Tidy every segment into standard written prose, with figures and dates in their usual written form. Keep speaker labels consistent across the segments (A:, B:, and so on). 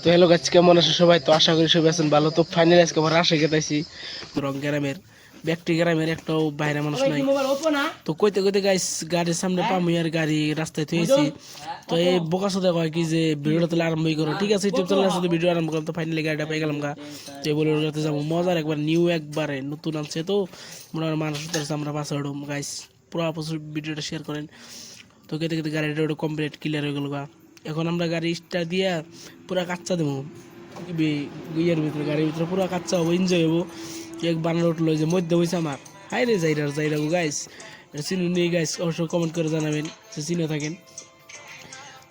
A: তো hello guys, কেমন আছো সবাই? তো আশা করি সবাই আছেন ভালো। তো ফাইনালি আজকে আবার রাশে গেতাইছি রং গ্রামের ব্যক্তি গ্রামের একটাও বাইরে মানুষ নাই। তো কইতে কইতে গাইস গাড়ির সামনে পামুই আর গাড়ি রাস্তায় থুয়েছি। তো এই বোকা সাথে কয় কি যে ভিডিওটা তাহলে আরম্ভই করো। ঠিক আছে, ইউটিউব চ্যানেলের সাথে ভিডিও আরম্ভ করলাম। তো ফাইনালি গাড়িটা পেয়ে গেলাম গা। তো এই বলে করতে যাবো মজার একবার নিউ একবারে নতুন আনছে। তো মনে হয় মানুষ আমরা পাশে উঠুম গাইস, পুরো ভিডিওটা শেয়ার করেন। তো কেটে কেটে গাড়িটা ওটা কমপ্লিট ক্লিয়ার হয়ে গেল গা। এখন আমরা গাড়ি স্টার্ট দিয়া পুরা কাচ্চা দেবো ইয়ের ভিতরে, গাড়ির ভিতরে পুরা কাচ্চা হবো, এনজয় হবো। এক বানার উঠলো যে মধ্যে হয়েছে আমার হাই রে যাইরাবো গাইস। এটা চিনুন নেই গাইস, অবশ্যই কমেন্ট করে জানাবেন যে চিনে থাকেন।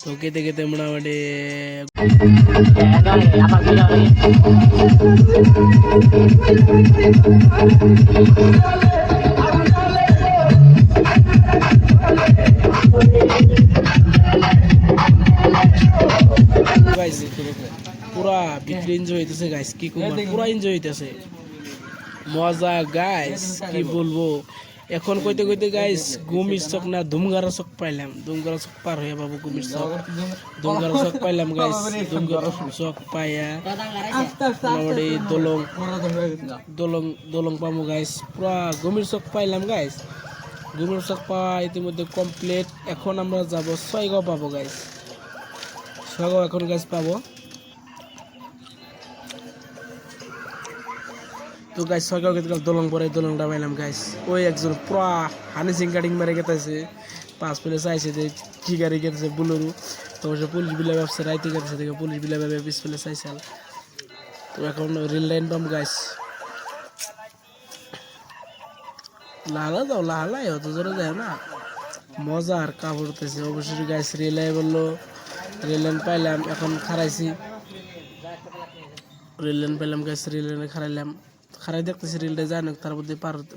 A: তো কেটে কেটে মোটামুটি গাইস পুরা ভিতরে এনজয় হইতেছে গাইস, কি কুমার পুরা এনজয় হইতেছে, মজা গাইস কি বলবো। এখন কইতে কইতে গাইস গুমির চক না ধুমগারা চক পাইলাম, ধুমগারা চক পার হয়ে বাবু গুমির চক, ধুমগারা চক পাইলাম গাইস। ধুমগারা চক পাইয়া মোটামুটি দলং পামু গাইস, পুরা গুমির চক পাইলাম গাইস। গুমির চক পাওয়া ইতিমধ্যে কমপ্লিট। এখন আমরা যাব ছয়গাঁও পাবো গাইস, ছয়গাঁও এখন গাইস পাবো। তো গাইস ছয়গাঁও গেতে দলং পরে দলংটা পাইলাম গাইস। ওই একজন পুরা হানিসিং কাটিং মারে গেতেছে, পাঁচ পেলে চাইছে যে কি গাড়ি গেতেছে বুলোরু। তো পুলিশ বিলা ব্যবসা রাইতে গেতেছে দেখে পুলিশ বিলা ভাবে পিস পেলে চাইছাল। তো এখন রেল লাইন পাম গাইস, লালা যাও লালাই হতো জোরে যায় না, মজা আর কাপড়তেছে অবশ্যই গাইস। রেল লাইন বললো রেল লাইন পাইলাম, এখন খারাইছি রেল লাইন পাইলাম গাইস। রেল লাইনে খারাই দেখতেছি রেলটা যায় না, তার মধ্যে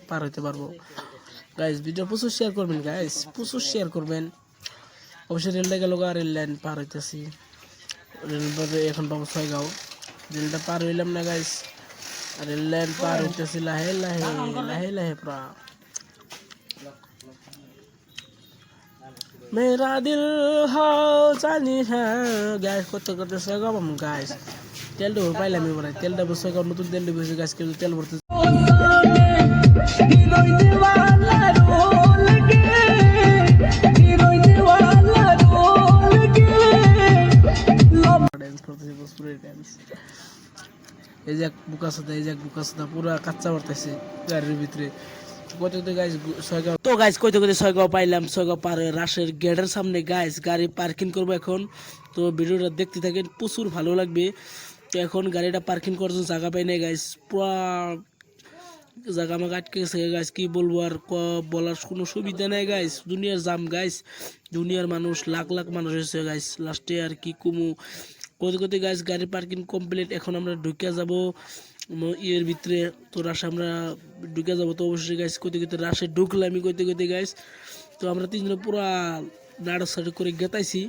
A: পার হইতে পারবো গাইস। ভিডিও প্রচুর শেয়ার করবেন গাইস, প্রচুর শেয়ার করবেন অবশ্যই। রেলটা গেল গা, রেল লাইন পার হইতেছি, রেল এখন পাবো ছয়গাঁও। রেলটা পার হইলাম না গাইস, রেল লাইন পার হইতেছি লাহে লাহে লাহে লাহে পুরা। মেরা দিল হাও জানি হ্যাঁ গাইস, করতে করতে ছয়গাঁও পাবো গাইস। তেলটা পাইলাম এবার, তেলটা ছয়গাঁও নতুন তেল বসে গাছ কেউ তেল ভরতে এই যে বুকা সাদা পুরা কাচ্চা বাড়তেছে গাড়ির ভিতরে। তো গাইস কইতে কইতে ছয়গাঁও পাইলাম, ছয়গাঁও পার হয়ে রাশের গেটের সামনে গাইস গাড়ি পার্কিং করবো এখন। তো ভিডিওটা দেখতে থাকেন, প্রচুর ভালো লাগবে। তো এখন গাড়িটা পার্কিং করার জন্য জায়গা পাই নাই গাইস, পুরা জায়গা আমাকে আটকে গেছে গাইস। কি বলবো আর বলার কোনো সুবিধা নেই গাইস, দুনিয়ার জাম গাইস, দুনিয়ার মানুষ লাখ লাখ মানুষ হয়েছে গাইস। লাস্টে আর কি কমু কইতে কইতে গাইস গাড়ি পার্কিং কমপ্লিট। এখন আমরা ঢুকে যাব ইয়ের ভিতরে, তো রাশে আমরা ঢুকে যাবো। তো অবশ্যই গাইস কইতে কইতে রাশে ঢুকলাম কইতে কইতে গাইস। তো আমরা তিনজনে পুরা নাড়াচাড়ি করে গেতাইছি,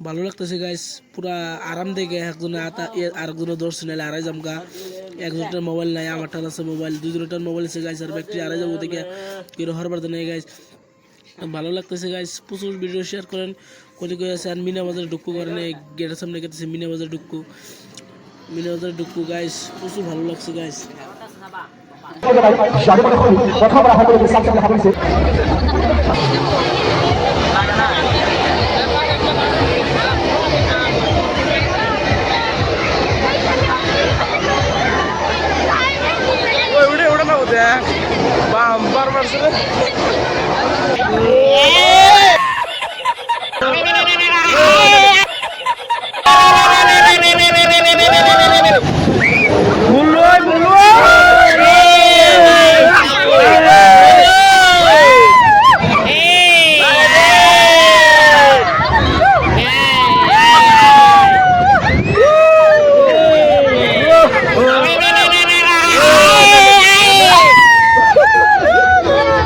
A: ভালো লাগতেছে গাইস, পুরা আরাম দেখে। একজনে আরেকজনে ধরছে নাহলে আড়াই জামগা। একজনের মোবাইল নাই, আমারটার আছে মোবাইল, দুজনের মোবাইল আছে গাইস। আর ব্যাটারি আড়াই যাবো দেখে কেউ হরবার নেই গাইস, ভালো লাগতেছে গাইস। প্রচুর ভিডিও শেয়ার করেন কইতে কই আছে। আর মিনা বাজারে ঢুকু করেন, গেটের সামনে গেতেছে মিনা বাজারে ঢুকু গাইস, প্রচুর ভালো লাগছে গাইস। বাম্পার মারছে